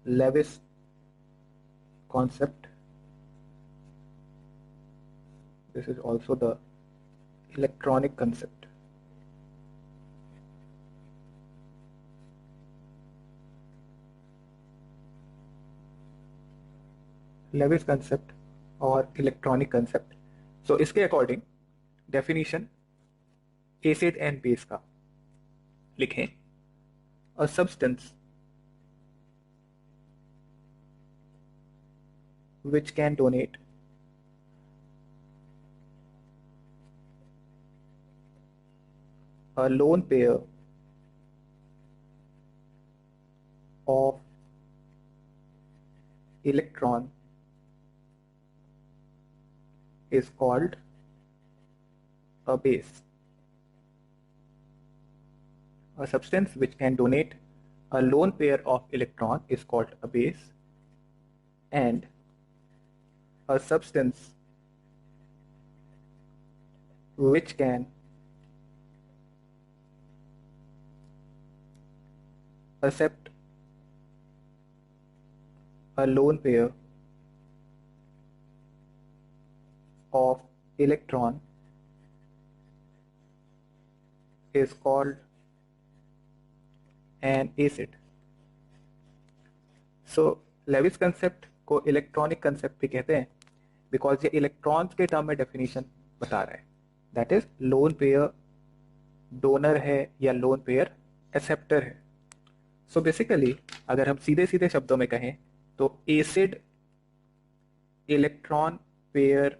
Lewis concept. This is also the electronic concept. Lewis concept और electronic concept. So इसके according definition acid and base का लिखें. A substance which can donate a lone pair of electron is called a base. A substance which can donate a lone pair of electron is called a base, and a substance which can accept a lone pair of electron is called an acid. So Lewis concept को electronic concept भी कहते हैं because ये electrons के term में definition बता रहा है. That is lone pair donor है या लोन पेयर एक्सेप्टर है. सो बेसिकली अगर हम सीधे सीधे शब्दों में कहें तो एसिड इलेक्ट्रॉन पेयर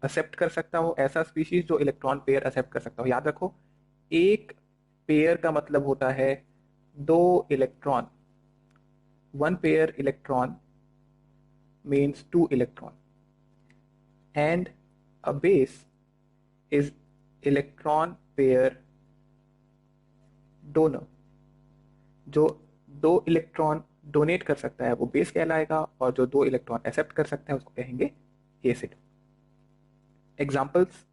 एक्सेप्ट कर सकता हो, ऐसा स्पीशीज जो इलेक्ट्रॉन पेयर एक्सेप्ट कर सकता हो. याद रखो, एक पेयर का मतलब होता है दो electron. One pair electron means two electron, and a base is electron pair donor. जो दो इलेक्ट्रॉन डोनेट कर सकता है वो बेस कहलाएगा, और जो दो इलेक्ट्रॉन एक्सेप्ट कर सकते हैं उसको कहेंगे acid. Examples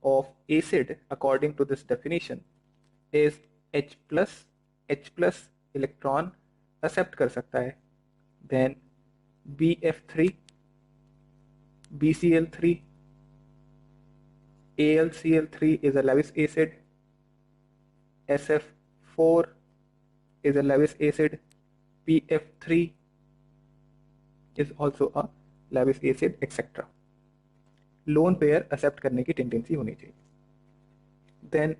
of acid according to this definition is H plus electron accept कर सकता है. Then BF3, BCl3, AlCl3 is a Lewis acid, SF4 is a Lewis acid, PF3 is also a Lewis acid, etc. Lone pair accept करने की tendency होनी चाहिए. Then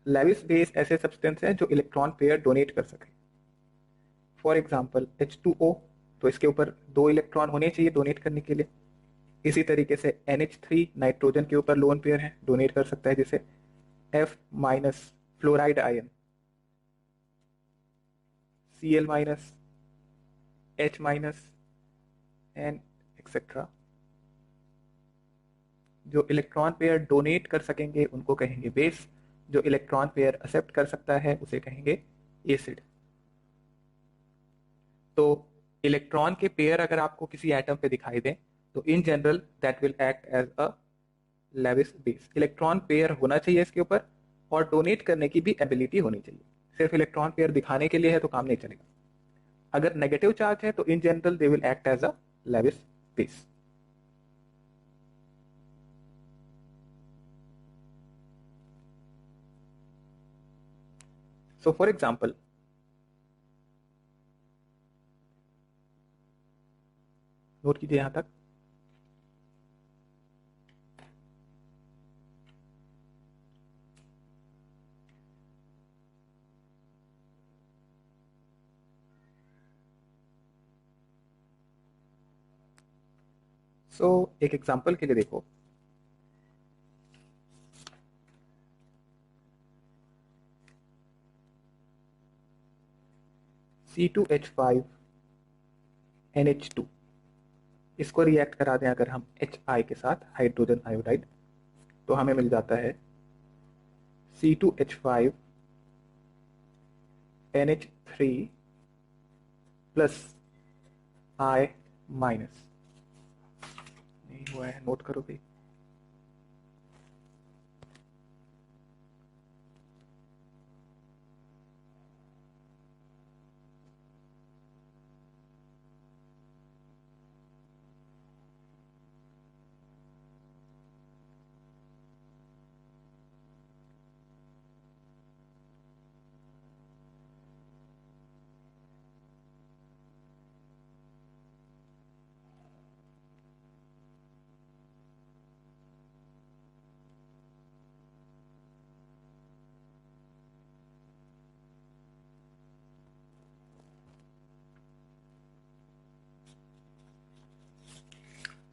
Lewis base ऐसे substance हैं जो इलेक्ट्रॉन पेयर डोनेट कर सके. For example H2O, तो इसके ऊपर दो इलेक्ट्रॉन होने चाहिए डोनेट करने के लिए. इसी तरीके से NH3 नाइट्रोजन के ऊपर लोन पेयर है, डोनेट कर सकता है जिसे F minus fluoride ion, Cl minus, H minus and etcetera. जो इलेक्ट्रॉन पेयर डोनेट कर सकेंगे उनको कहेंगे बेस, जो इलेक्ट्रॉन पेयर एक्सेप्ट कर सकता है उसे कहेंगे एसिड. तो इलेक्ट्रॉन के पेयर अगर आपको किसी एटम पे दिखाई दें तो in general that will act as a Lewis base. Electron pair होना चाहिए इसके ऊपर, और डोनेट करने की भी एबिलिटी होनी चाहिए. सिर्फ इलेक्ट्रॉन पेयर दिखाने के लिए है तो काम नहीं चलेगा. अगर नेगेटिव चार्ज है तो in general they will act as a Lewis base. So for example, note कीजिए यहां तक. सो एक एग्जाम्पल के लिए देखो, C2H5NH2, इसको रिएक्ट करा दें अगर हम HI के साथ, हाइड्रोजन आयोडाइड, तो हमें मिल जाता है C2H5NH3 प्लस I माइनस. नहीं हुआ है, नोट करो भाई.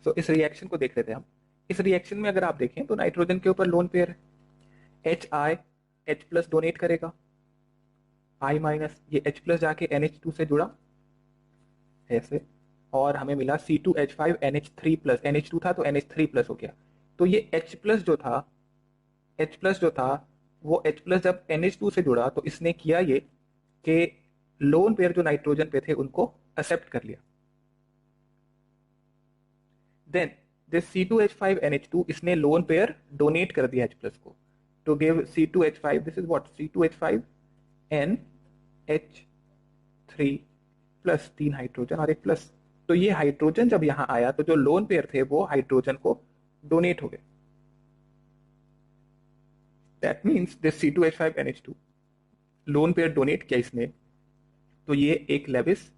सो इस रिएक्शन को देख लेते हैं हम। इस रिएक्शन में अगर आप देखें तो नाइट्रोजन के ऊपर लोन पेयर है, H डोनेट करेगा, I-, ये H+ जाके NH2 से जुड़ा ऐसे, और हमें मिला C2H5NH3+, NH2 था तो NH3+ हो गया। तो ये H+ जो था वो H+ जब NH2 से जुड़ा तो इसने किया ये कि लोन पेयर जो नाइट्रोजन पे थे उनको एक्सेप्ट कर लिया। देन दिस C2H5NH2 इसने लोन पेयर डोनेट कर दिया H+ को to give C2H5, this is what, C2H5NH3+ 3 hydrogen और एक प्लस। तो ये हाइड्रोजन जब यहां आया तो जो लोन पेयर थे वो हाइड्रोजन को डोनेट हो गए। That means this C2H5NH2 lone pair donate किया इसने, तो ये एक लेविस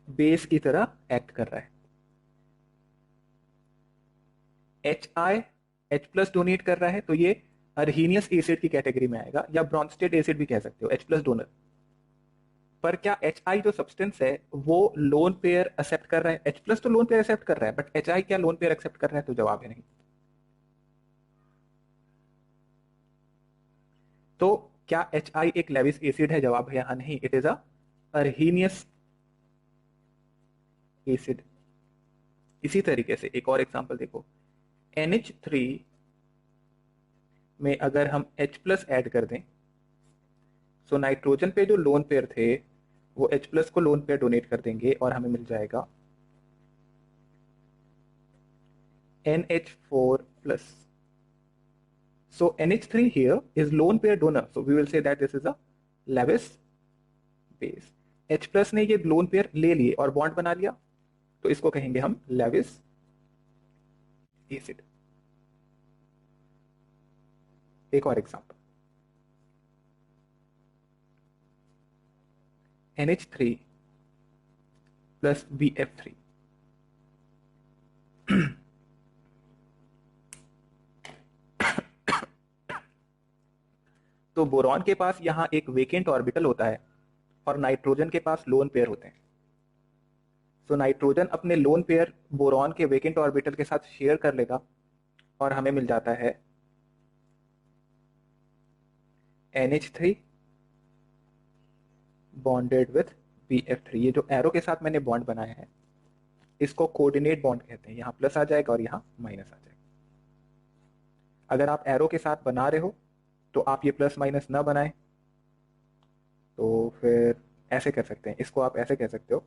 बेस की तरह एक्ट कर रहा है। H+ डोनेट कर रहा है तो ये अर्हीनियस एसिड की कैटेगरी में आएगा, या ब्रॉन्स्टेड एसिड भी कह सकते हो, H+ डोनर। पर क्या HI जो सब्सटेंस है वो लोन पेयर एक्सेप्ट कर रहा है? H+ तो लोन पेयर एक्सेप्ट कर रहा है, बट HI क्या लोन पेयर एक्सेप्ट कर रहा है? तो जवाब है नहीं। तो क्या HI एक लेविस एसिड है? जवाब है यहाँ नहीं, इट इज अ अर्हीनियस एसिड। इसी तरीके से एक और एग्जांपल देखो, NH3 में अगर हम H+ ऐड कर दें, सो नाइट्रोजन पे जो लोन पेयर थे वो H+ को लोन पेयर डोनेट कर देंगे और हमें मिल जाएगा NH4+। So NH3 here is lone pair donor, so we will say that this is a Lewis base। H+ ने ये लोन पेयर ले लिए और बॉन्ड बना लिया, तो इसको कहेंगे हम लेविस एसिड। एक और एग्जांपल, NH3+BF3। तो बोरॉन के पास यहां एक वेकेंट ऑर्बिटल होता है और नाइट्रोजन के पास लोन पेयर होते हैं। सो नाइट्रोजन अपने लोन पेयर बोरॉन के वेकेंट ऑर्बिटल के साथ शेयर कर लेगा और हमें मिल जाता है NH3 बॉन्डेड विथ BF3। ये जो एरो के साथ मैंने बॉन्ड बनाया है इसको कोऑर्डिनेट बॉन्ड कहते हैं, यहां प्लस आ जाएगा और यहां माइनस आ जाएगा। अगर आप एरो के साथ बना रहे हो तो आप ये प्लस माइनस ना बनाएं, तो फिर ऐसे कर सकते हैं, इसको आप ऐसे कह सकते हो,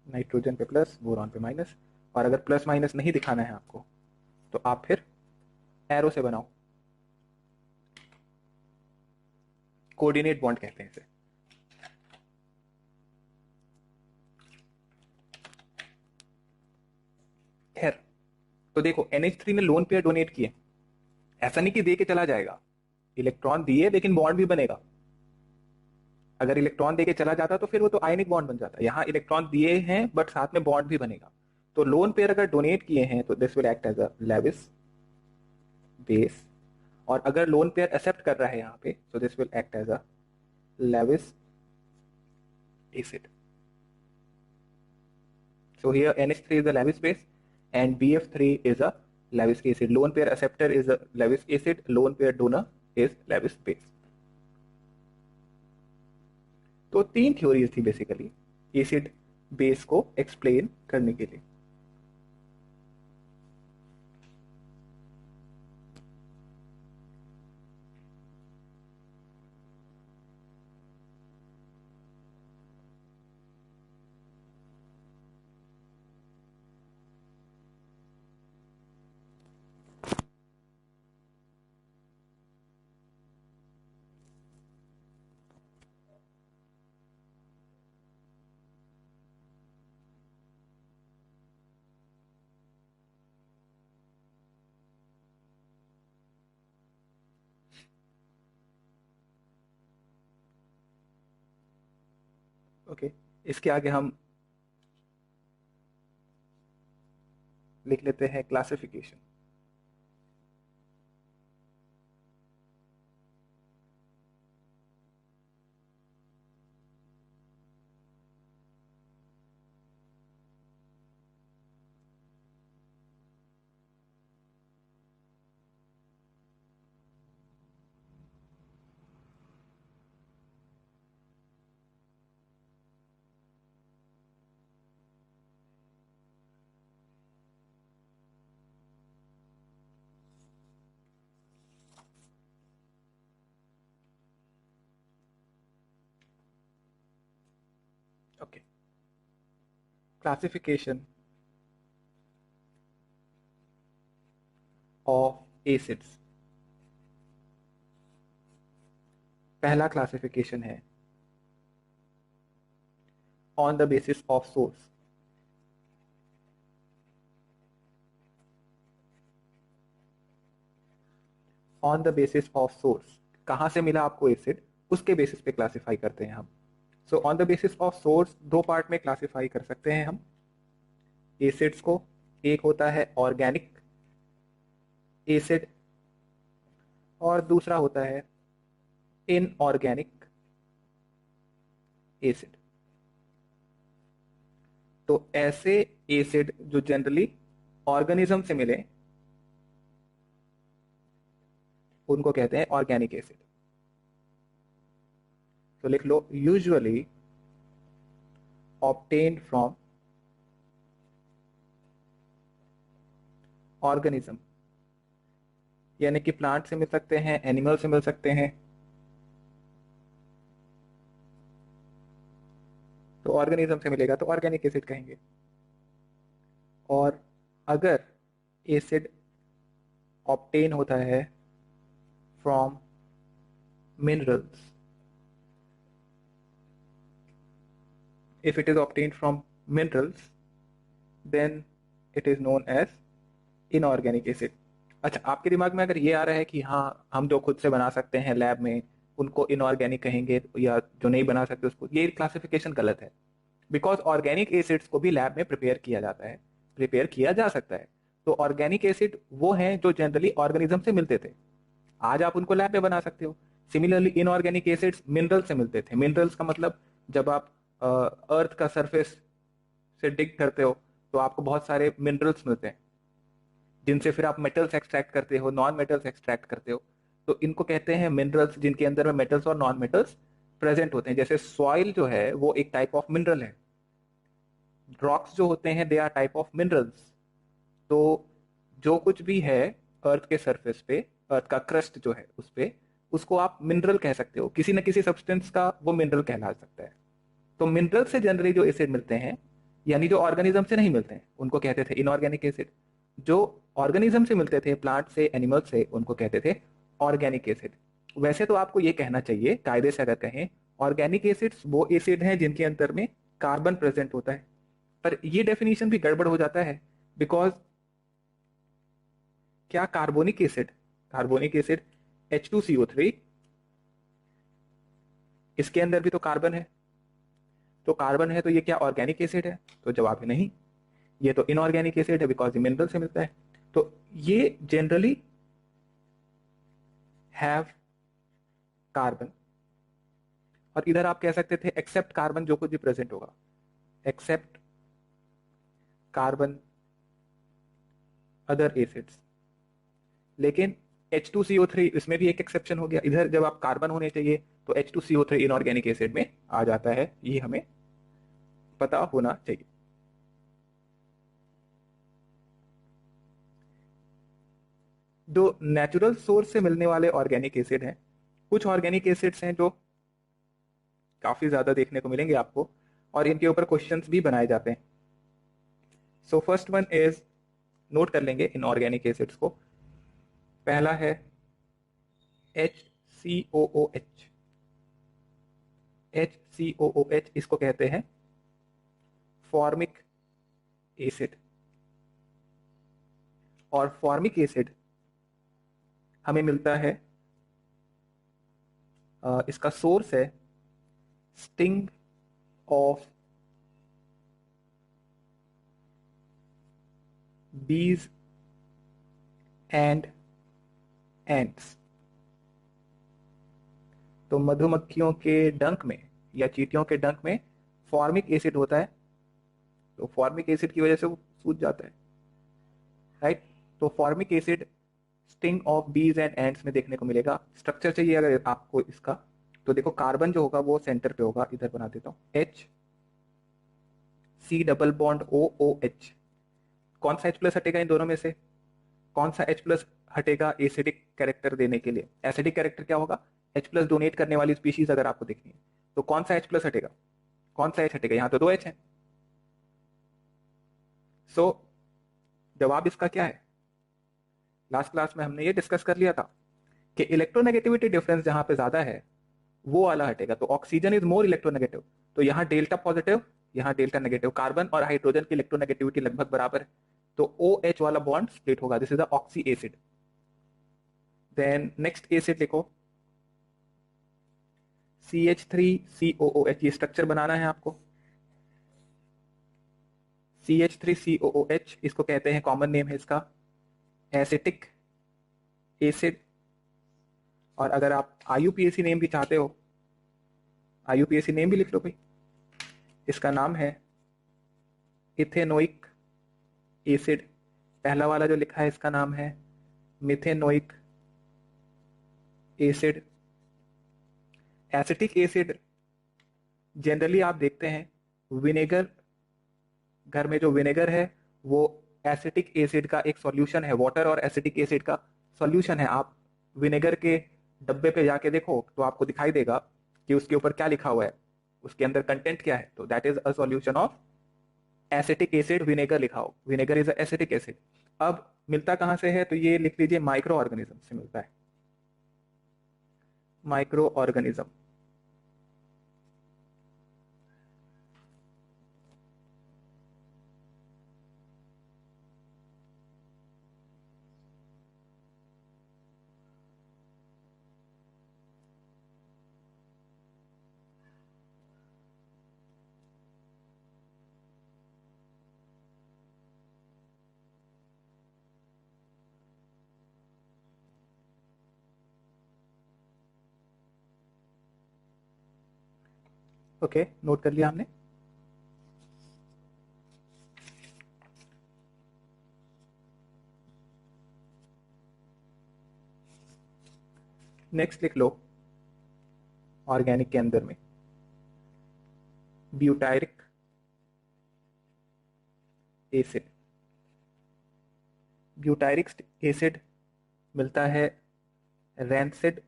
नाइट्रोजन पे प्लस बोरॉन पे माइनस। और अगर प्लस माइनस नहीं दिखाना है आपको तो आप फिर एरो से बनाओ, कोऑर्डिनेट बॉन्ड कहते हैं इसे। खैर, तो देखो NH3 ने लोन पेयर डोनेट किए, ऐसा नहीं कि दे के चला जाएगा, इलेक्ट्रॉन दिए लेकिन बॉन्ड भी बनेगा। अगर इलेक्ट्रॉन देके चला जाता तो फिर वो तो आयनिक बॉन्ड बन जाता। यहाँ इलेक्ट्रॉन दिए हैं बट साथ में बॉन्ड भी बनेगा। तो लोन पेयर अगर डोनेट किए हैं तो this will act as a Lewis base, और अगर लोन पेयर एक्सेप्ट कर रहा है यहाँ पे तो this will act as a Lewis acid. So here NH3 is a Lewis base and BF3 is a Lewis acid. Lone pair acceptor is a Lewis acid, lone pair donor is Lewis base। तो तीन theories थी basically acid base को explain करने के लिए। Okay, इसके आगे हम लिख लेते हैं classification. Okay, classification of acids. पहला क्लासिफिकेशन है on the basis of source. On the basis of source, कहां से मिला आपको एसिड, उसके बेसिस पे क्लासिफाई करते हैं हम। So on the basis of source दो पार्ट में क्लासिफाई कर सकते हैं हम एसिड्स को। एक होता है ऑर्गेनिक एसिड और दूसरा होता है इनऑर्गेनिक एसिड। तो ऐसे एसिड जो जनरली ऑर्गेनिज्म से मिले उनको कहते हैं ऑर्गेनिक एसिड। तो लिख लो, यूजुअली ऑब्टेन्ड फ्रॉम ऑर्गेनिज्म, यानी कि प्लांट से मिल सकते हैं, एनिमल से मिल सकते हैं। तो ऑर्गेनिज्म से मिलेगा तो ऑर्गेनिक एसिड कहेंगे। और अगर एसिड ऑब्टेन होता है from minerals, if it is obtained from minerals then it is known as inorganic acid। अच्छा, आपके दिमाग में अगर ये आ रहा है कि हाँ हम जो खुद से बना सकते हैं लैब में उनको इनऑर्गेनिक कहेंगे, या जो नहीं बना सकते उसको, ये क्लासिफिकेशन गलत है। बिकॉज ऑर्गेनिक एसिड्स को भी लैब में प्रिपेयर किया जाता है, प्रिपेयर किया जा सकता है। तो ऑर्गेनिक एसिड वो हैं जो जनरली ऑर्गेनिज्म से मिलते थे, आज आप उनको लैब में बना सकते हो। सिमिलरली इनऑर्गेनिक एसिड्स मिनरल से मिलते थे। मिनरल्स का मतलब जब आप अर्थ का सरफेस से डिग करते हो तो आपको बहुत सारे मिनरल्स मिलते हैं जिनसे फिर आप मेटल्स एक्सट्रैक्ट करते हो, नॉन मेटल्स एक्सट्रैक्ट करते हो। तो इनको कहते हैं मिनरल्स, जिनके अंदर में मेटल्स और नॉन मेटल्स प्रेजेंट होते हैं। जैसे सॉइल जो है वो एक टाइप ऑफ मिनरल है, रॉक्स जो होते हैं they are type of minerals. तो जो कुछ भी है अर्थ के सरफेस पे, अर्थ का क्रस्ट जो है उस पे, उसको आप मिनरल कह सकते हो। किसी न किसी सब्सटेंस का वो मिनरल कहला सकता है। तो मिनरल से जनरली जो एसिड मिलते हैं, यानी जो ऑर्गेनिज्म से नहीं मिलते हैं, उनको कहते थे इनऑर्गेनिक एसिड। जो ऑर्गेनिज्म से मिलते थे, प्लांट से, एनिमल से, उनको कहते थे ऑर्गेनिक एसिड। वैसे तो आपको ये कहना चाहिए, कायदे से अगर कहें, ऑर्गेनिक एसिड्स वो एसिड हैं जिनके अंदर में कार्बन प्रेजेंट होता है। पर ये डेफिनेशन भी गड़बड़ हो जाता है। बिकॉज क्या कार्बोनिक एसिड H2CO3, इसके अंदर भी तो कार्बन है। तो कार्बन है तो ये क्या ऑर्गेनिक एसिड है? तो जवाब है नहीं, ये तो इनऑर्गेनिक एसिड है, बिकॉज ये मिनरल से मिलता है। तो ये जनरली हैव कार्बन, और इधर आप कह सकते थे एक्सेप्ट कार्बन, जो कुछ भी प्रेजेंट होगा, एक्सेप्ट कार्बन अदर एसिड्स। लेकिन H2CO3 इसमें भी एक एक्सेप्शन हो गया। इधर जब आप कार्बन होने चाहिए तो H2CO3 इनऑर्गेनिक एसिड में आ जाता है, ये हमें पता होना चाहिए। जो नेचुरल सोर्स से मिलने वाले ऑर्गेनिक एसिड हैं, कुछ ऑर्गेनिक एसिड्स हैं जो काफी ज्यादा देखने को मिलेंगे आपको, और इनके ऊपर क्वेश्चंस भी बनाए जाते हैं। So first one is, note कर लेंगे इन ऑर्गेनिक एसिड्स को। पहला है HCOOH। HCOOH इसको कहते हैं फॉर्मिक एसिड। और फॉर्मिक एसिड हमें मिलता है, इसका सोर्स है स्टिंग ऑफ बीज एंड एंट्स। तो मधुमक्खियों के डंक में या चींटियों के डंक में फॉर्मिक एसिड होता है। तो फॉर्मिक एसिड की वजह से वो सूज जाता है, राइट। तो फॉर्मिक एसिड स्टिंग ऑफ बीज एंड एंड्स में देखने को मिलेगा। स्ट्रक्चर चाहिए अगर आपको इसका, तो देखो कार्बन जो होगा वो सेंटर पे होगा, इधर बना देता हूं, HC डबल बॉन्ड OOH। कौन सा H प्लस हटेगा इन दोनों में से? कौन सा H प्लस हटेगा एसिडिक कैरेक्टर देने के लिए? एसिडिक कैरेक्टर क्या होगा? H प्लस डोनेट करने वाली स्पीशीज अगर आपको देखनी है तो कौन सा H प्लस हटेगा? कौन सा H हटेगा? यहाँ तो 2 H है। सो जवाब इसका क्या है? लास्ट क्लास में हमने ये डिस्कस कर लिया था कि इलेक्ट्रोनेगेटिविटी डिफरेंस जहां पे ज्यादा है वो वाला हटेगा। तो ऑक्सीजन इज मोर इलेक्ट्रोनेगेटिव, तो यहाँ डेल्टा पॉजिटिव, यहाँ डेल्टा नेगेटिव। कार्बन और हाइड्रोजन की इलेक्ट्रोनेगेटिविटी लगभग बराबर है, तो OH वाला बॉन्ड स्प्लिट होगा। This is the oxy acid. Then next acid लिखो, CH3COOH। ये स्ट्रक्चर बनाना है आपको। CH3COOH, इसको कहते हैं, कॉमन नेम है इसका एसिटिक एसिड। और अगर आप IUPAC नेम भी चाहते हो, IUPAC नेम भी लिख लो भाई। इसका नाम है इथेनोइक एसिड। पहला वाला जो लिखा है इसका नाम है methanoic acid. Acetic acid generally आप देखते हैं विनेगर, घर में जो विनेगर है वो एसिटिक एसिड का एक सॉल्यूशन है, वाटर और एसिटिक एसिड का सॉल्यूशन है। आप विनेगर के डब्बे पे जाके देखो तो आपको दिखाई देगा कि उसके ऊपर क्या लिखा हुआ है, उसके अंदर कंटेंट क्या है। तो that is a solution of acetic acid, vinegar लिखा हो, विनेगर इज एसिटिक एसिड। अब मिलता कहां से है? तो ये लिख लीजिए, माइक्रो ऑर्गेनिज्म से मिलता है, माइक्रो ऑर्गेनिज्म। ओके, नोट कर लिया हमने। नेक्स्ट लिख लो, ऑर्गेनिक के अंदर में ब्यूटायरिक एसिड। ब्यूटायरिक एसिड मिलता है रैंसिड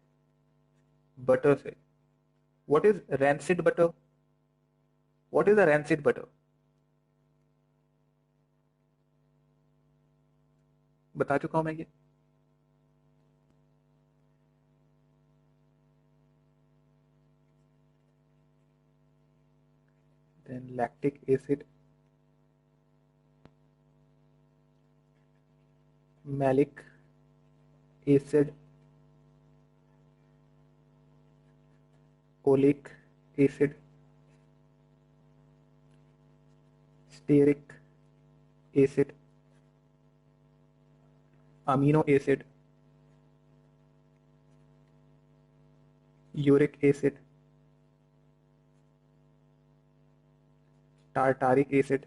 बटर से। What is rancid butter? What is a rancid butter? बता चुका हूं मैं ये। Then lactic acid, malic acid, oleic acid, stearic acid, amino acid, uric acid, tartaric acid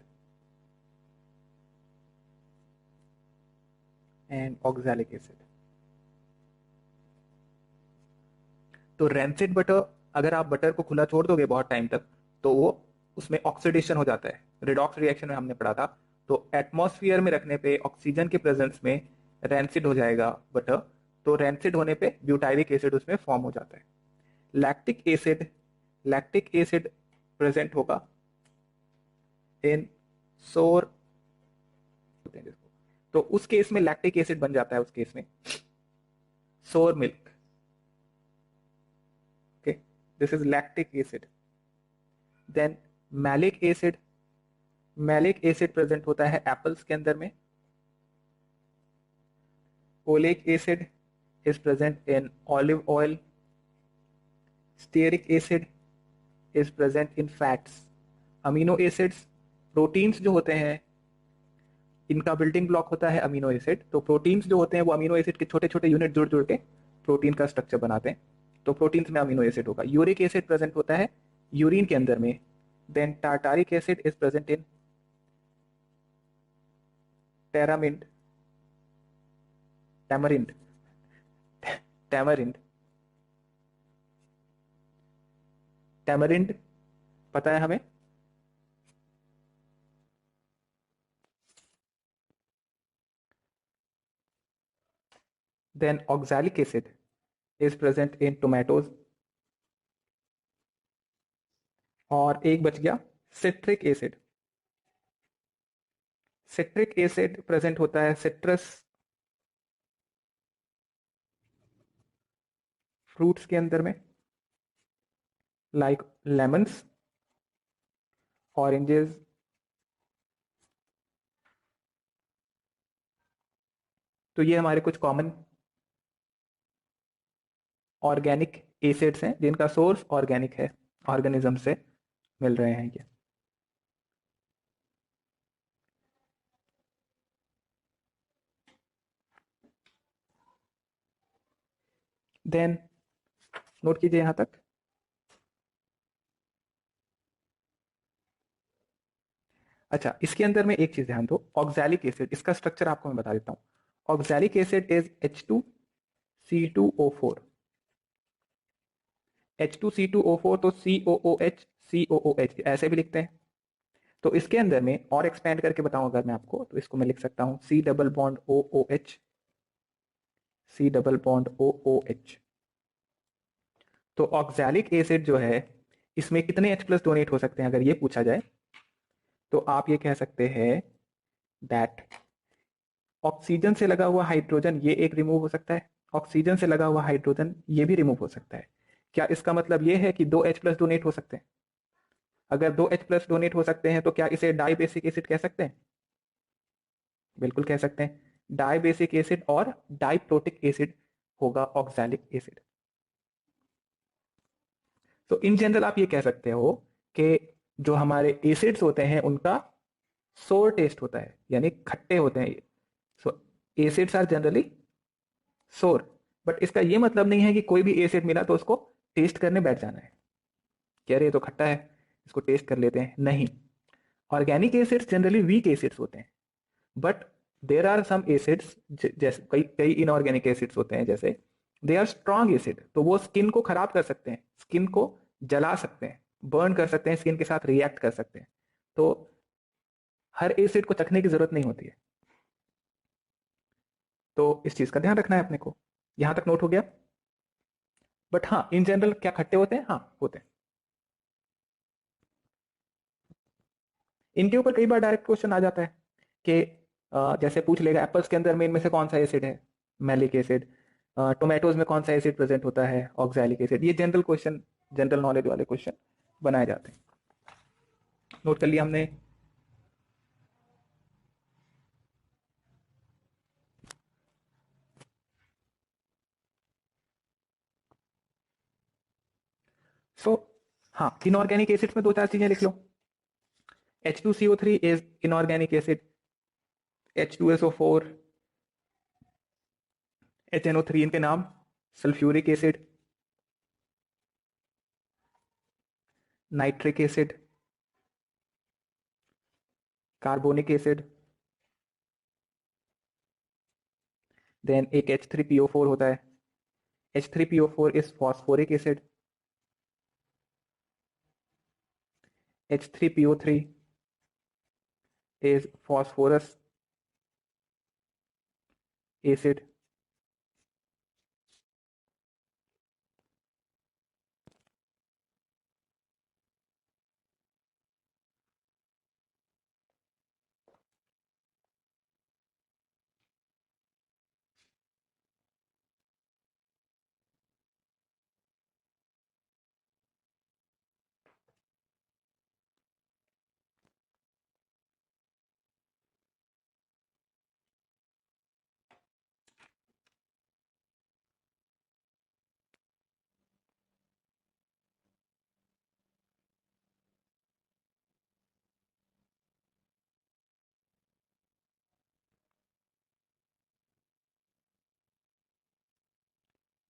and oxalic acid. तो rancid butter, अगर आप butter को खुला छोड़ दोगे बहुत टाइम तक तो वो उसमें ऑक्सीडेशन हो जाता है। रिडॉक्स रिएक्शन में हमने पढ़ा था। तो एटमॉस्फेयर में रखने पे ऑक्सीजन के प्रेजेंस में रैंसिड हो जाएगा बटर। तो रैंसिड होने पे ब्यूटायरिक एसिड उसमें फॉर्म हो जाता है। Lactic acid, lactic acid present होगा इन सोर, तो उस केस में लैक्टिक एसिड बन जाता है, उस केस में sour milk. Okay, this is lactic acid. Then malic acid, malic acid present होता है एप्पल्स के अंदर में। Oleic acid is present in olive oil. Stearic acid is present in fats. Amino acids, proteins जो होते हैं इनका बिल्डिंग ब्लॉक होता है अमीनो एसिड। तो प्रोटीन्स जो होते हैं वो अमीनो एसिड के छोटे छोटे यूनिट जुड़ जुड़ के प्रोटीन का स्ट्रक्चर बनाते हैं। तो प्रोटीन्स में अमीनो एसिड होगा। यूरिक एसिड प्रेजेंट होता है यूरिन के अंदर में। Then tartaric acid is present in tamarind, tamarind, tamarind, tamarind पता है हमें। Then oxalic acid is present in tomatoes और एक बच गया citric acid. Citric acid present होता है सिट्रस फ्रूट्स के अंदर में, लाइक लेमन्स, ऑरेंजेस, तो ये हमारे कुछ कॉमन ऑर्गेनिक एसिड्स हैं जिनका सोर्स ऑर्गेनिक है, ऑर्गेनिज्म से मिल रहे हैं ये। देन नोट कीजिए यहां तक। अच्छा, इसके अंदर में एक चीज ध्यान दो, ऑक्सैलिक एसिड, इसका स्ट्रक्चर आपको मैं बता देता हूं। Oxalic acid is H2C2O4। H2C2O4 तो COOH COOH ऐसे भी लिखते हैं। तो इसके अंदर में और एक्सपेंड करके बताऊं अगर मैं आपको, तो इसको मैं लिख सकता हूं C double bond OOH, C double bond OOH। तो ऑक्सैलिक एसिड जो है, इसमें कितने H प्लस डोनेट हो सकते हैं अगर ये पूछा जाए, तो आप ये कह सकते हैं दैट ऑक्सीजन से लगा हुआ हाइड्रोजन ये एक रिमूव हो सकता है, ऑक्सीजन से लगा हुआ हाइड्रोजन ये भी रिमूव हो सकता है। क्या इसका मतलब ये है कि दो H प्लस डोनेट हो सकते हैं? अगर दो H प्लस डोनेट हो सकते हैं तो क्या इसे डाई बेसिक एसिड कह सकते हैं? बिल्कुल कह सकते हैं। डाई बेसिक एसिड और डाइप्रोटिक एसिड होगा ऑक्सैलिक एसिड। तो इन जनरल आप ये कह सकते हो कि जो हमारे एसिड्स होते हैं उनका सोर टेस्ट होता है, यानी खट्टे होते हैं। सो एसिड्स आर जनरली सोर, बट इसका ये मतलब नहीं है कि कोई भी एसिड मिला तो उसको टेस्ट करने बैठ जाना है, कह रहे ये तो खट्टा है इसको टेस्ट कर लेते हैं, नहीं। Organic acids generally weak acids होते हैं, but there are some acids, जैसे कई कई इनऑर्गेनिक एसिड्स होते हैं, जैसे दे आर स्ट्रॉन्ग एसिड, तो वो स्किन को खराब कर सकते हैं, स्किन को जला सकते हैं, बर्न कर सकते हैं, स्किन के साथ रिएक्ट कर सकते हैं। तो हर एसिड को चखने की जरूरत नहीं होती है। तो इस चीज का ध्यान रखना है अपने को। यहां तक नोट हो गया? बट हाँ, इन जनरल क्या खट्टे होते हैं? हाँ, होते हैं। इनके ऊपर कई बार डायरेक्ट क्वेश्चन आ जाता है कि जैसे पूछ लेगा एप्पल्स के अंदर में इनमें से कौन सा एसिड है, मैलिक एसिड। टोमेटोज में कौन सा एसिड प्रेजेंट होता है, ऑक्सैलिक एसिड। ये जनरल क्वेश्चन, जनरल नॉलेज वाले क्वेश्चन बनाए जाते हैं। नोट कर लिया हमने। सो हाँ, इनऑर्गेनिक एसिड में दो चार चीजें लिख लो। H2CO3 is inorganic acid, H2SO4, HNO3 इनके नाम, sulphuric acid, nitric acid, carbonic acid. Then एक H3PO4 होता है, H3PO4 is phosphoric acid, H3PO3 is phosphorus acid।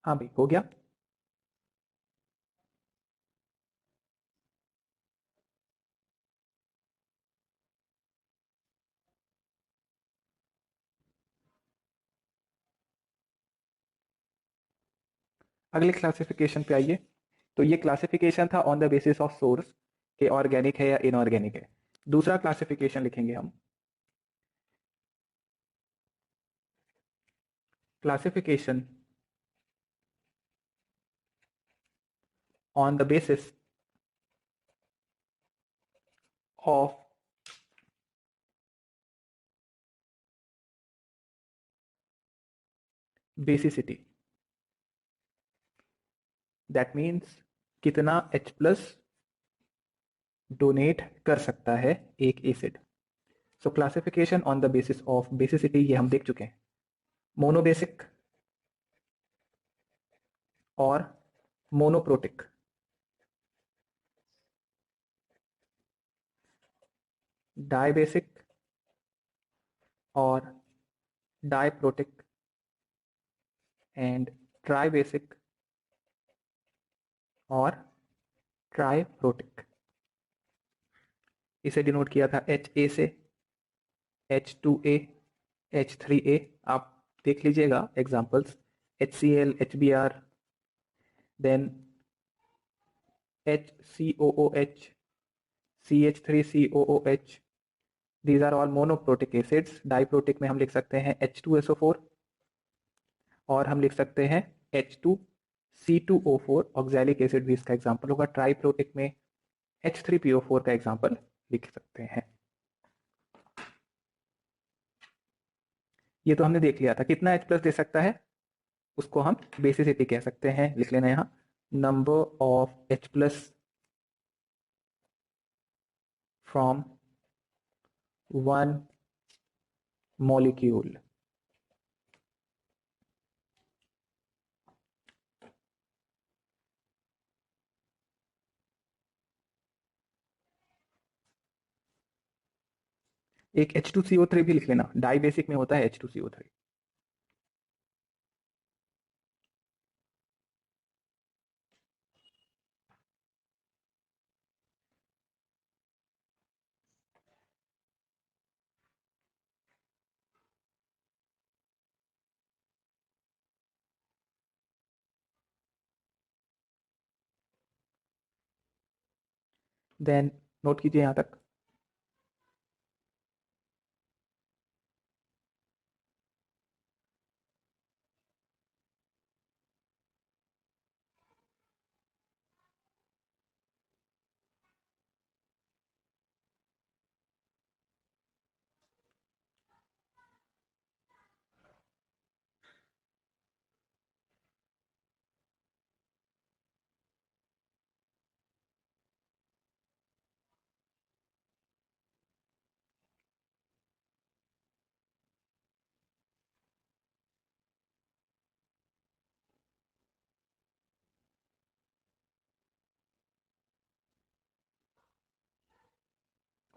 हाँ भाई, हो गया। अगले क्लासिफिकेशन पे आइए। तो ये क्लासिफिकेशन था on the basis of source कि ऑर्गेनिक है या इनऑर्गेनिक है। दूसरा क्लासिफिकेशन लिखेंगे हम, classification on the basis of basicity. That means कितना H प्लस डोनेट कर सकता है एक acid. So classification on the basis of basicity ये हम देख चुके हैं. मोनोबेसिक और मोनोप्रोटिक. डाइबेसिक और डाइप्रोटिक एंड ट्राइबेसिक और ट्राइप्रोटिक. इसे डिनोट किया था HA से, H2A, H3A. आप देख लीजिएगा examples. HCl, HBr, then HCOOH, CH3COOH. These are all monoprotic acids. डाइप्रोटिक में हम लिख सकते हैं H2SO4 और हम लिख सकते हैं H2C2O4. ऑक्सैलिक एसिड भी इसका एग्जांपल होगा. ट्राइप्रोटिक में H3PO4 का एग्जांपल लिख सकते हैं. ये तो हमने देख लिया था. कितना H प्लस दे सकता है उसको हम बेसिसिटी कह सकते हैं. लिख लेना यहां, number of H plus from one molecule. एक H2CO3 भी लिख लेना. डाई बेसिक में होता है H2CO3. देन नोट कीजिए यहां तक.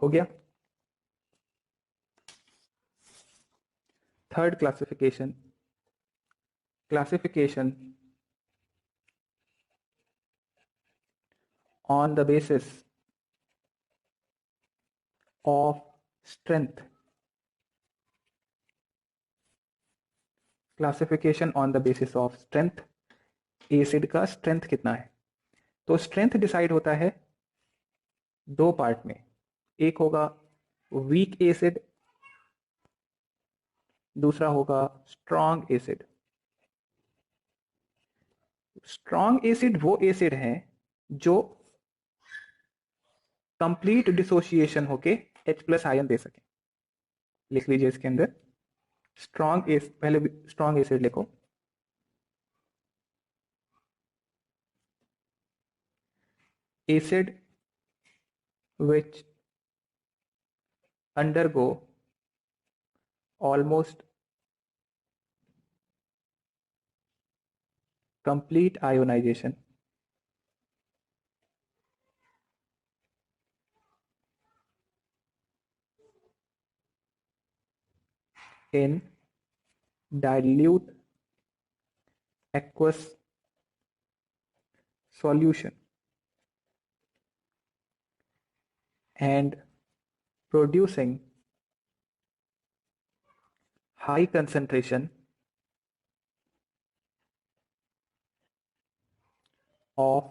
हो गया. Third classification on the basis of strength. Classification on the basis of strength. Acid का स्ट्रेंथ कितना है. तो स्ट्रेंथ डिसाइड होता है दो पार्ट में. एक होगा वीक एसिड, दूसरा होगा स्ट्रॉन्ग एसिड. स्ट्रॉन्ग एसिड वो एसिड है जो कंप्लीट डिसोसिएशन होके H प्लस आयन दे सके. लिख लीजिए इसके अंदर स्ट्रॉन्ग एसिड. पहले स्ट्रॉन्ग एसिड लिखो. Acid which undergo almost complete ionization in dilute aqueous solution and producing high concentration of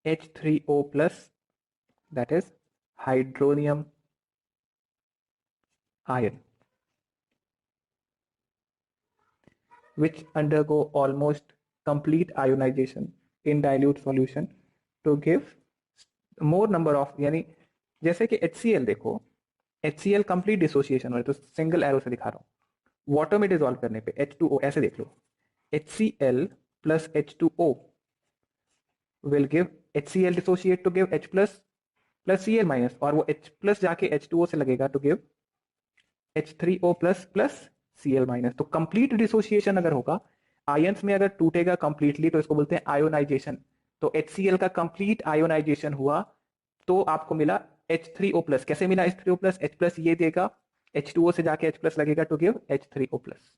H3O plus, that is hydronium ion, which undergo almost complete ionization in dilute solution to give more number of, यानी जैसे कि HCl देखो, HCl complete dissociation हो रहा है तो single arrow से दिखा रहा हूं। वाटर में डिजोल्व करने पे H2O, ऐसे देख लो, HCl plus H2O will give HCl dissociate to give H plus Cl minus, और वो H plus जाके H2O से लगेगा to give H3O plus Cl minus। तो कंप्लीट डिसोसिएशन अगर होगा, आयंस में अगर टूटेगा कंप्लीटली तो इसको बोलते हैं आयोनाइजेशन। तो HCl का कंप्लीट आयोनाइजेशन हुआ तो आपको मिला H3O प्लस। कैसे मिला H3O प्लस? H प्लस ये देगा, H2O से जाके H प्लस लगेगा to give H3O plus.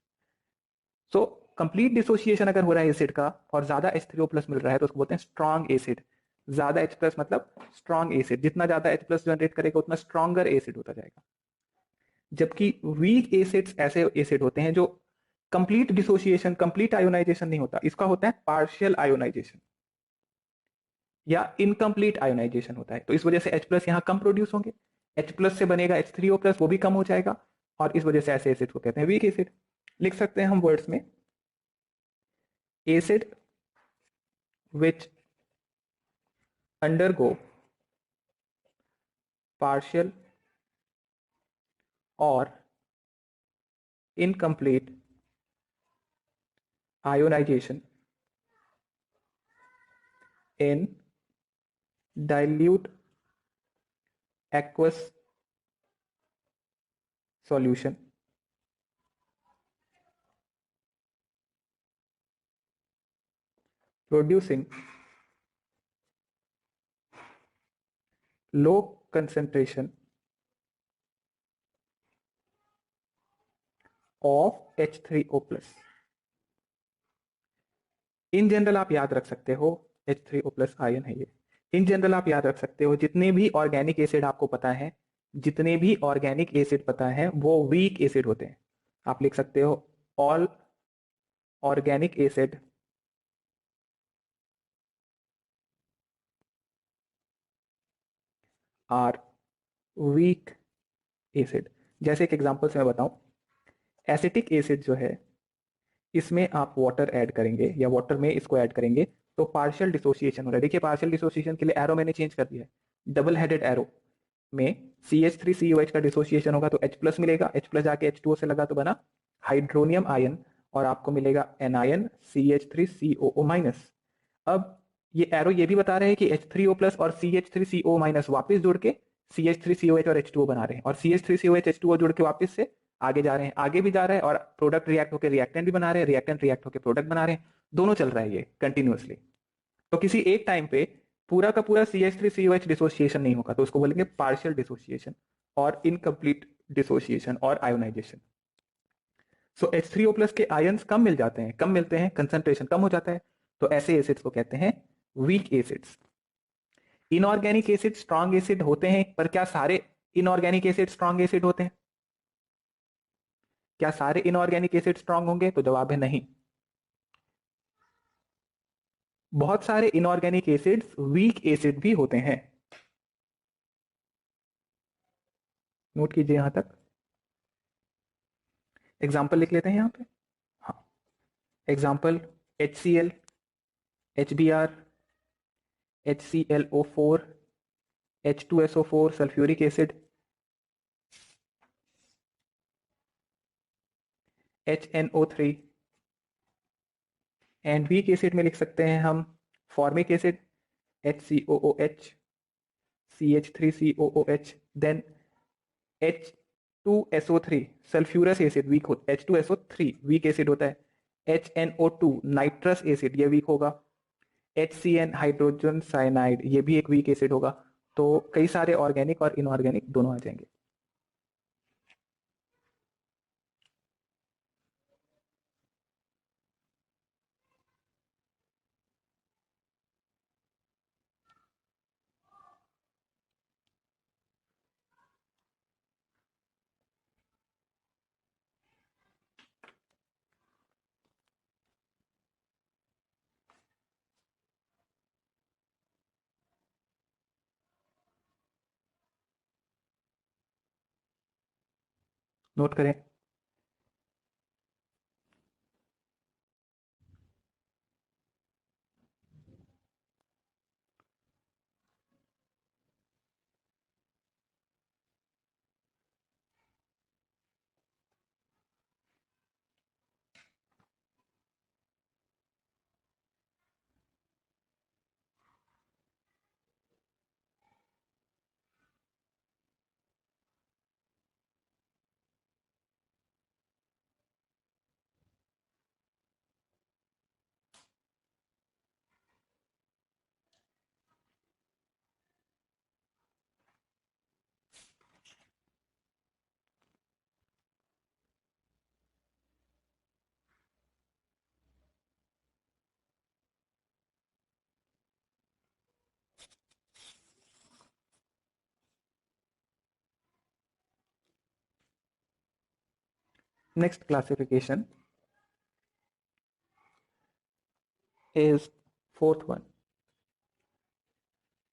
So complete dissociation अगर हो रहा है एसिड का और ज्यादा H3O प्लस मिल रहा है तो उसको बोलते हैं स्ट्रॉन्ग एसिड। ज्यादा H प्लस मतलब स्ट्रॉन्ग एसिड, जितना ज्यादा H प्लस जनरेट करेगा उतना स्ट्रॉन्गर एसिड होता जाएगा। जबकि वीक एसिड्स ऐसे एसिड होते हैं जो कंप्लीट डिसोसिएशन, कंप्लीट आयोनाइजेशन नहीं होता, इसका होता है पार्शियल आयोनाइजेशन या इनकम्प्लीट आयोनाइजेशन होता है। तो इस वजह से H प्लस यहां कम प्रोड्यूस होंगे, H प्लस से बनेगा H3O प्लस, वो भी कम हो जाएगा, और इस वजह से ऐसे एसिड को कहते हैं वीक एसिड। लिख सकते हैं हम वर्ड्स में, acid which undergo partial or incomplete ionization in dilute aqueous solution producing low concentration of H3O plus। In general आप याद रख सकते हो, H3O प्लस आयन है ये। इन जनरल आप याद रख सकते हो जितने भी ऑर्गेनिक एसिड आपको पता है, जितने भी ऑर्गेनिक एसिड पता है वो वीक एसिड होते हैं। आप लिख सकते हो all organic acid are weak acid. जैसे एक एग्जांपल से मैं बताऊं, एसिटिक एसिड जो है इसमें आप वाटर ऐड करेंगे या वाटर में इसको ऐड करेंगे तो पार्शियल डिसोसिएशन हो रहा है। देखिए पार्शियल डिसोसिएशन के लिए एरो मैंने चेंज कर दिया है, डबल हेडेड एरो में CH3COH का डिसोसिएशन होगा तो H प्लस मिलेगा, H प्लस जाके H2O से लगा तो बना हाइड्रोनियम आयन, और आपको मिलेगा एनायन CH3COO माइनस। अब ये एरो ये भी बता रहे हैं कि H3O प्लस और CH3CO माइनस वापस जुड़ के CH3COH और H2O बना रहे हैं, और CH3COH H2O जुड़ के वापस से आगे जा रहे हैं, आगे भी जा रहे हैं, और प्रोडक्ट रिएक्ट होकर रिएक्टेंट भी बना रहे हैं, रिएक्टेंट रिएक्ट होकर प्रोडक्ट बना रहे हैं, दोनों चल रहा है ये कंटिन्यूअसली। तो किसी एक टाइम पे पूरा का पूरा CH3COH डिसोसिएशन नहीं होगा तो उसको बोलेंगे पार्शियल डिसोसिएशन और इनकम्प्लीट डिसोसिएशन और आयोनाइजेशन। सो H3O प्लस के आयंस कम मिल जाते हैं, कम मिलते हैं, कंसंट्रेशन कम हो जाता है, तो ऐसे एसिड्स को कहते हैं weak acids. Inorganic acid strong acid होते हैं, पर क्या सारे इनऑर्गेनिक एसिड स्ट्रॉन्ग एसिड होते हैं? क्या सारे इनऑर्गेनिक एसिड स्ट्रॉन्ग होंगे? तो जवाब है नहीं। बहुत सारे इनऑर्गेनिक एसिड्स वीक एसिड भी होते हैं। नोट कीजिए यहां तक। एग्जाम्पल लिख लेते हैं यहां पे। हाँ, example HCl, HBr, HClO4, H2SO4 sulphuric acid, HNO3, and weak acid में लिख सकते हैं हम formic acid HCOOH, CH3COOH, then H2SO3 sulphurous acid weak होता है, H2SO3 वीक एसिड होता है, HNO2 नाइट्रस एसिड ये वीक होगा, HCN हाइड्रोजन साइनाइड ये भी एक वीक एसिड होगा। तो कई सारे ऑर्गेनिक और इनऑर्गेनिक दोनों आ जाएंगे। नोट करें। Next classification is fourth one.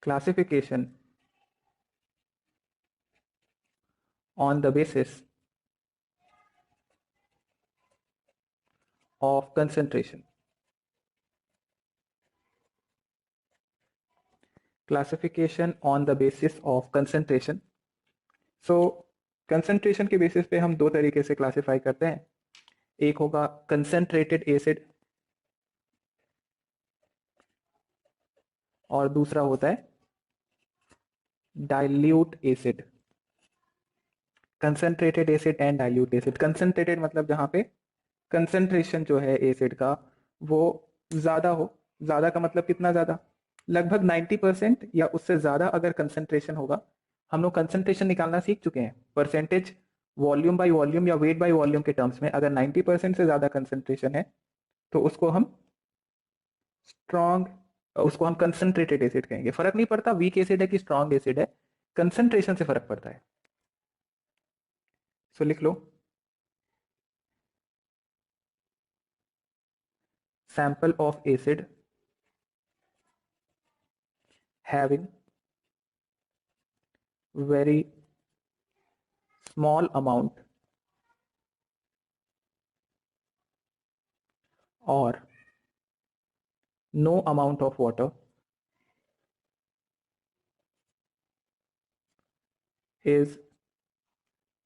Classification on the basis of concentration. Classification on the basis of concentration. So concentration के बेसिस पे हम दो तरीके से क्लासिफाई करते हैं. एक होगा कंसंट्रेटेड एसिड और दूसरा होता है dilute acid. Concentrated acid and dilute acid. Concentrated मतलब जहां पे कंसंट्रेशन जो है एसिड का वो ज्यादा हो. ज्यादा का मतलब कितना ज्यादा? लगभग 90% या उससे ज्यादा अगर कंसंट्रेशन होगा. हम लोग कंसंट्रेशन निकालना सीख चुके हैं परसेंटेज वॉल्यूम बाय वॉल्यूम या वेट बाय वॉल्यूम के टर्म्स में. अगर 90% से ज्यादा कंसंट्रेशन है तो उसको हम कंसंट्रेटेड एसिड कहेंगे. फर्क नहीं पड़ता वीक एसिड है कि स्ट्रॉन्ग एसिड है, कंसंट्रेशन से फर्क पड़ता है. सो लिख लो sample of acid having very small amount or no amount of water is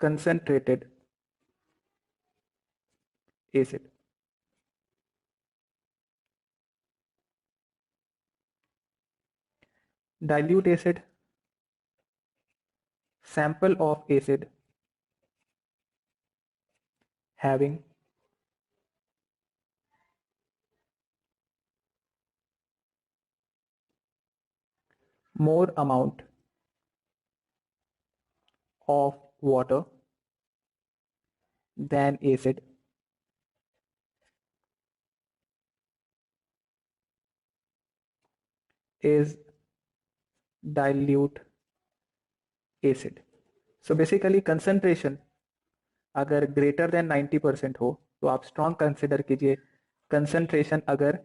concentrated acid. Dilute acid, sample of acid having more amount of water than acid is dilute acid. So basically concentration अगर greater than 90% हो तो आप strong consider कीजिए. Concentration अगर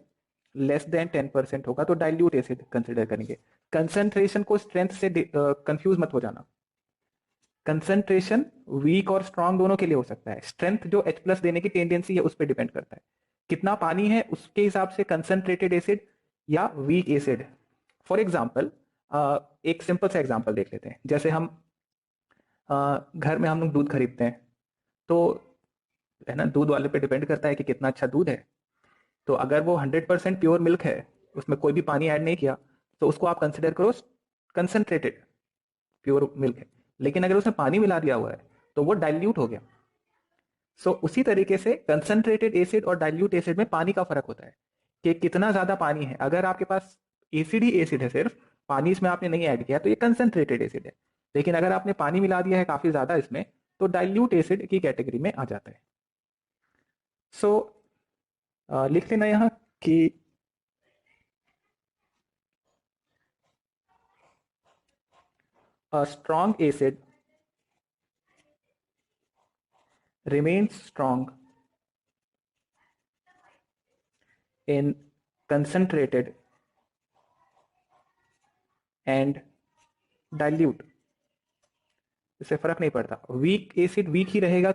less than 10% होगा तो dilute acid consider करेंगे. Concentration को स्ट्रेंथ से कंफ्यूज मत हो जाना. कंसंट्रेशन वीक और स्ट्रॉन्ग दोनों के लिए हो सकता है. स्ट्रेंथ जो H प्लस देने की टेंडेंसी है उस पर डिपेंड करता है. कितना पानी है उसके हिसाब से कंसंट्रेटेड एसिड या वीक एसिड. फॉर एग्जाम्पल एक सिंपल सा एग्जाम्पल देख लेते हैं. जैसे हम घर में हम लोग दूध खरीदते हैं तो है ना, दूध वाले पे डिपेंड करता है कि कितना अच्छा दूध है. तो अगर वो 100% प्योर मिल्क है, उसमें कोई भी पानी ऐड नहीं किया, तो उसको आप कंसिडर करो कंसंट्रेटेड प्योर मिल्क है. लेकिन अगर उसमें पानी मिला दिया हुआ है तो वो डाइल्यूट हो गया. उसी तरीके से कंसंट्रेटेड एसिड और डाइल्यूट एसिड में पानी का फर्क होता है कि कितना ज्यादा पानी है. अगर आपके पास एसिड ही एसिड है, सिर्फ पानी इसमें आपने नहीं ऐड किया, तो ये कंसंट्रेटेड एसिड है. लेकिन अगर आपने पानी मिला दिया है काफी ज्यादा इसमें, तो डाइल्यूट एसिड की कैटेगरी में आ जाता है. सो लिख लेना यहां कि a strong acid remains strong in concentrated and dilute. इससे फर्क नहीं पड़ता. वीक एसिड वीक ही रहेगा,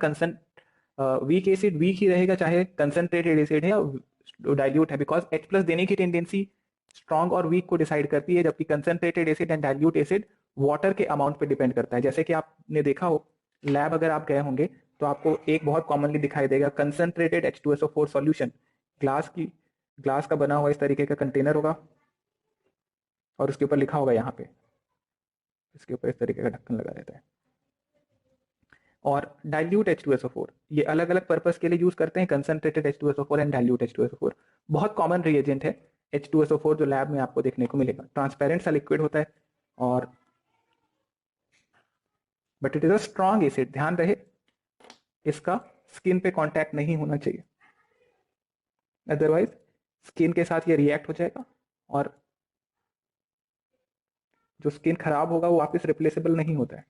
वीक एसिड वीक ही रहेगा चाहे कंसंट्रेटेड एसिड है या डाइल्यूट है, बिकॉज H प्लस देने की टेंडेंसी स्ट्रॉन्ग और वीक को डिसाइड करती है, जबकि concentrated acid and dilute acid water के अमाउंट पे डिपेंड करता है. जैसे कि आपने देखा हो लैब अगर आप गए होंगे तो आपको एक बहुत कॉमनली दिखाई देगा कंसंट्रेटेड H2SO4 सॉल्यूशन. ग्लास का बना हुआ इस तरीके का कंटेनर होगा और उसके ऊपर लिखा होगा यहाँ पे, इसके ऊपर इस तरीके का ढक्कन लगा रहता है. और डाइल्यूट H2SO4 ये अलग अलग पर्पस के लिए यूज करते हैं. Concentrated H2SO4 and dilute H2SO4 बहुत कॉमन रिएजेंट है. H2SO4 जो लैब में आपको देखने को मिलेगा, ट्रांसपेरेंट सा लिक्विड होता है और but it is a strong acid. ध्यान रहे इसका स्किन पे कांटेक्ट नहीं होना चाहिए, अदरवाइज स्किन के साथ ये रिएक्ट हो जाएगा और जो स्किन खराब होगा वो वापस रिप्लेसेबल नहीं होता है.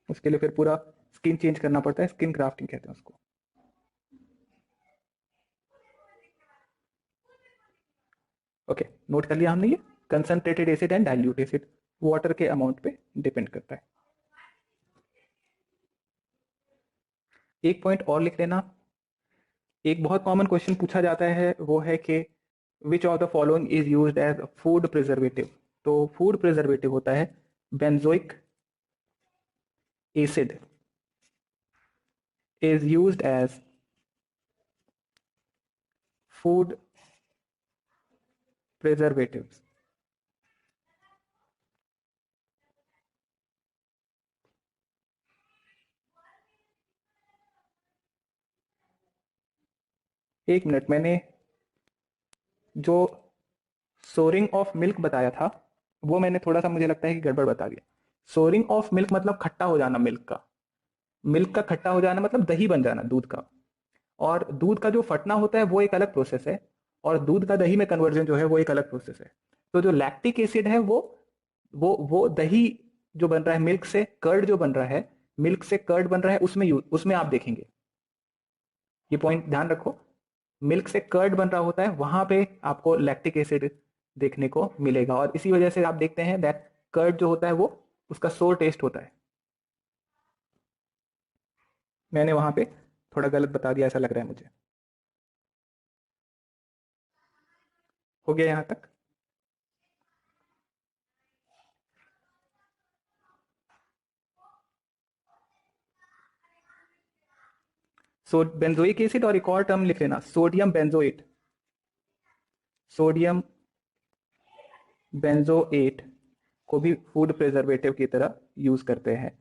उसके लिए फिर पूरा स्किन चेंज करना पड़ता है, स्किन ग्राफ्टिंग कहते हैं उसको। ओके, नोट कर लिया हमने ये। Concentrated acid and dilute acid water के अमाउंट पे डिपेंड करता है। एक पॉइंट और लिख लेना, एक बहुत कॉमन क्वेश्चन पूछा जाता है वो है कि which of the following is used as food preservative. तो फूड प्रिजर्वेटिव होता है benzoic acid is used as food preservatives. एक मिनट, मैंने जो सोरिंग ऑफ मिल्क बताया था वो मैंने थोड़ा सा मुझे लगता है कि गड़बड़ बता दिया। सोरिंग ऑफ मिल्क मतलब खट्टा हो जाना मिल्क का, मिल्क का खट्टा हो जाना मतलब दही बन जाना दूध का, और दूध का जो फटना होता है वो एक अलग प्रोसेस है, और दूध का दही में कन्वर्जन जो है वो एक अलग प्रोसेस है। तो जो लैक्टिक एसिड है वो दही जो बन रहा है मिल्क से, कर्ड जो बन रहा है, मिल्क से कर्ड बन रहा है, उसमें आप देखेंगे, ये पॉइंट ध्यान रखो, मिल्क से कर्ड बन रहा होता है वहां पे आपको लैक्टिक एसिड देखने को मिलेगा, और इसी वजह से आप देखते हैं दैट कर्ड जो होता है वो उसका सोर टेस्ट होता है। मैंने वहां पे थोड़ा गलत बता दिया ऐसा लग रहा है मुझे। हो गया यहां तक? सो बेंजोइक एसिड, और एक और टर्म लिख लेना सोडियम बेंजोएट, सोडियम बेंजोएट को भी फूड प्रिजर्वेटिव की तरह यूज करते हैं।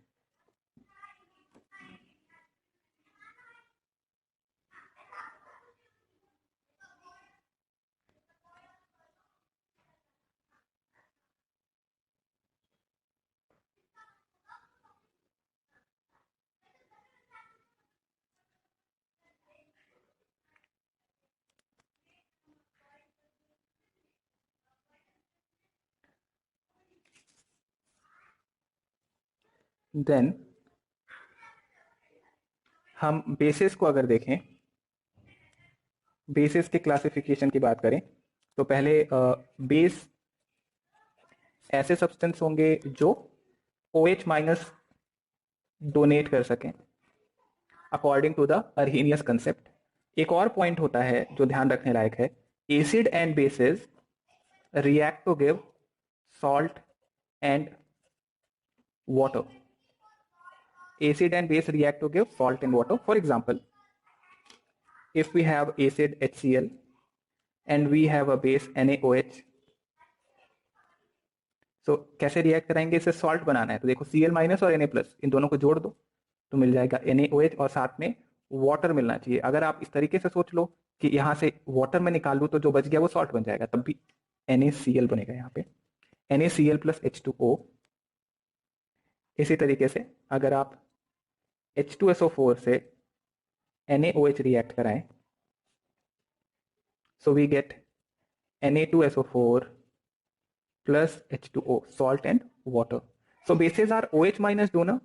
देन हम बेसिस को अगर देखें, बेसिस के क्लासिफिकेशन की बात करें तो पहले बेस ऐसे सब्सटेंस होंगे जो OH माइनस डोनेट कर सकें अकॉर्डिंग टू द अर्हीनियस कंसेप्ट। एक और पॉइंट होता है जो ध्यान रखने लायक है, acid and bases react to give salt and water. Acid and base react to give salt and water. For example, if we have acid HCl and we have a base NaOH, so कैसे react कराएंगे? इसे salt बनाना है तो देखो Cl minus और Na plus इन दोनों को जोड़ दो तो मिल जाएगा NaOH, और साथ में वाटर मिलना चाहिए। अगर आप इस तरीके से सोच लो कि यहाँ से वाटर में निकाल लूँ तो जो बच गया वो सॉल्ट बन जाएगा, तब भी NaCl बनेगा यहाँ पे, NaCl प्लस H2O। इसी तरीके से अगर आप H2SO4 से NaOH रिएक्ट कराएं, so we get Na2SO4 plus H2O, salt and water. So bases are OH minus donor.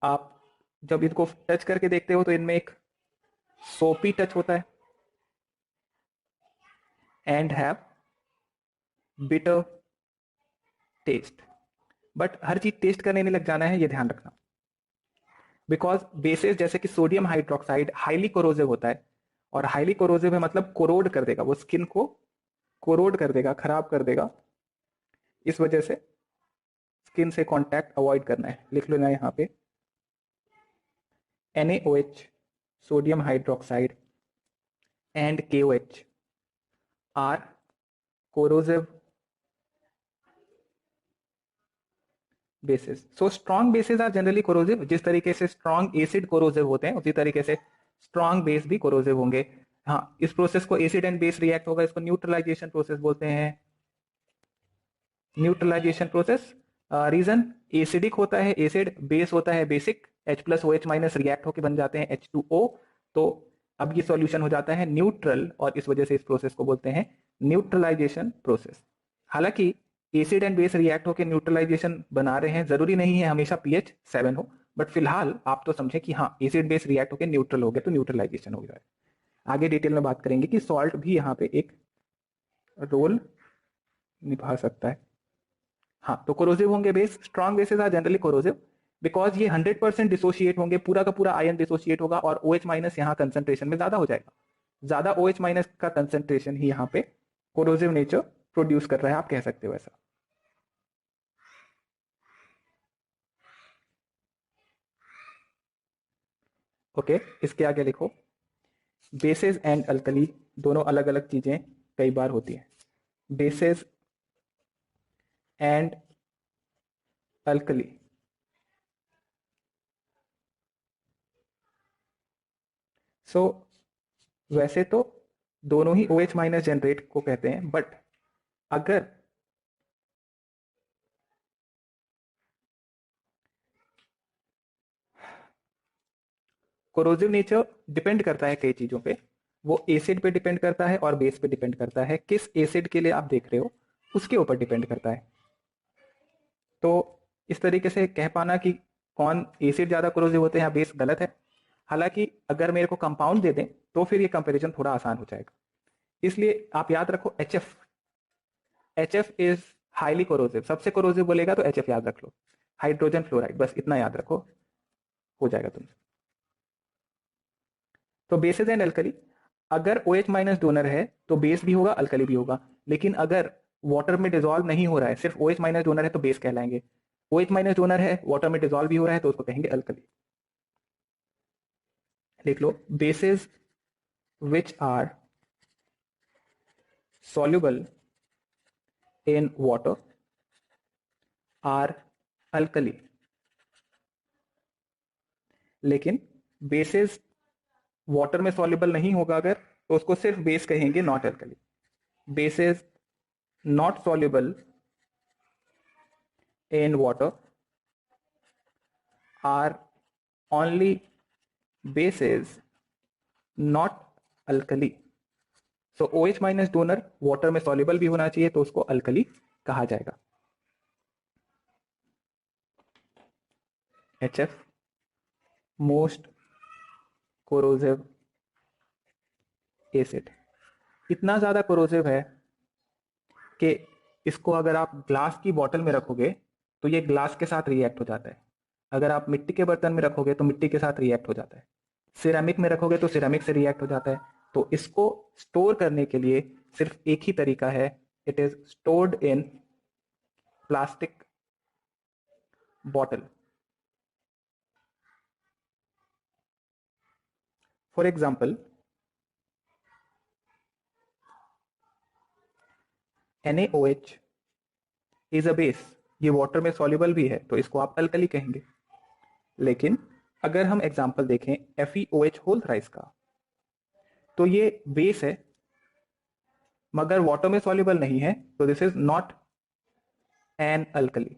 आप जब इनको टच करके देखते हो तो इनमें एक सोपी टच होता है and have bitter taste, but हर चीज टेस्ट करने नहीं लग जाना है, ये ध्यान रखना, बिकॉज बेसिस जैसे कि सोडियम हाइड्रोक्साइड हाईली कोरोजिव होता है, और हाईली कोरोजिव है मतलब कोरोड कर देगा, वो स्किन को कोरोड कर देगा, खराब कर देगा, इस वजह से स्किन से कांटेक्ट अवॉइड करना है। लिख लो ना यहाँ पे NaOH, sodium hydroxide and KOH are corrosive bases. So strong bases are generally corrosive, जिस तरीके से स्ट्रॉन्ग एसिड कोरोजिव होते हैं उसी तरीके से स्ट्रॉन्ग बेस भी कोरोजिव होंगे। हाँ, इस प्रोसेस को एसिड एंड बेस रिएक्ट होगा, इसको न्यूट्रलाइजेशन प्रोसेस बोलते हैं। न्यूट्रलाइजेशन प्रोसेस, रीजन एसिडिक होता है एसिड, बेस होता है basic, H plus OH minus react होकर बन जाते हैं H2O, तो अब ये सॉल्यूशन हो जाता है न्यूट्रल, और इस वजह से इस प्रोसेस को बोलते हैं न्यूट्रलाइजेशन प्रोसेस। हालांकि एसिड एंड बेस रिएक्ट होकर न्यूट्रलाइजेशन बना रहे हैं, जरूरी नहीं है हमेशा pH 7 हो, बट फिलहाल आप तो समझे कि हाँ एसिड बेस रिएक्ट होकर न्यूट्रल हो गया तो न्यूट्रलाइजेशन हो गया है। आगे डिटेल में बात करेंगे कि सॉल्ट भी यहाँ पे एक रोल निभा सकता है। हाँ, तो कोरोसिव होंगे base, strong bases are generally corrosive because ये 100% डिसोशिएट होंगे, पूरा का पूरा आयन डिसोशिएट होगा और OH माइनस यहाँ कंसेंट्रेशन में ज्यादा हो जाएगा। ज्यादा OH माइनस का कंसेंट्रेशन ही यहाँ पे कोरोसिव नेचर प्रोड्यूस कर रहा है, आप कह सकते हो ऐसा। ओके, इसके आगे लिखो बेसेस एंड अल्कली दोनों अलग अलग चीजें कई बार होती हैं। बेसेस एंड अल्कली सो वैसे तो दोनों ही OH माइनस जनरेट को कहते हैं, बट अगर कोरोजिव नेचर डिपेंड करता है कई चीजों पे, वो एसिड पे डिपेंड करता है और बेस पे डिपेंड करता है, किस एसिड के लिए आप देख रहे हो उसके ऊपर डिपेंड करता है। तो इस तरीके से कह पाना कि कौन एसिड ज्यादा कोरोजिव होते हैं या बेस गलत है। हालांकि अगर मेरे को कंपाउंड दे दें तो फिर ये कंपैरिजन थोड़ा आसान हो जाएगा। इसलिए आप याद रखो H F is highly corrosive, सबसे कोरोजिव बोलेगा तो HF याद रख लो, हाइड्रोजन फ्लोराइड, बस इतना याद रखो, हो जाएगा तुमसे। तो बेसिस एंड अल्कली, अगर OH माइनस डोनर है तो बेस भी होगा अल्कली भी होगा, लेकिन अगर वाटर में डिजोल्व नहीं हो रहा है, सिर्फ OH माइनस डोनर है तो बेस कहलाएंगे। OH माइनस डोनर है, वाटर में डिजोल्व भी हो रहा है तो उसको कहेंगे अल्कली। लिख लो bases which are soluble in water are alkali, लेकिन बेसिस वाटर में soluble नहीं होगा अगर तो उसको सिर्फ बेस कहेंगे, not alkali. Basis not soluble in water are only bases not alkali। So OH minus donor water में soluble भी होना चाहिए तो उसको अल्कली कहा जाएगा। HF मोस्ट कोरोजिव एसिड, इतना ज्यादा कोरोजिव है कि इसको अगर आप ग्लास की बोतल में रखोगे तो ये ग्लास के साथ रिएक्ट हो जाता है, अगर आप मिट्टी के बर्तन में रखोगे तो मिट्टी के साथ रिएक्ट हो जाता है, सिरेमिक में रखोगे तो सिरेमिक से रिएक्ट हो जाता है। तो इसको स्टोर करने के लिए सिर्फ एक ही तरीका है, it is stored in plastic bottle. For example NaOH is a base, ये वाटर में सॉल्युबल भी है तो इसको आप अल्कली कहेंगे। लेकिन अगर हम एग्जाम्पल देखें FeOH होल थ्राइस का, तो ये बेस है मगर वाटर में सॉल्युबल नहीं है, तो this is not an alkali.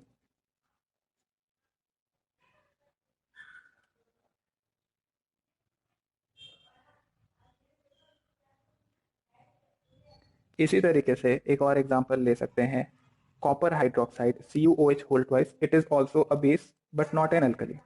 इसी तरीके से एक और एग्जाम्पल ले सकते हैं copper hydroxide CuOH whole twice, it is also a base but not an alkali.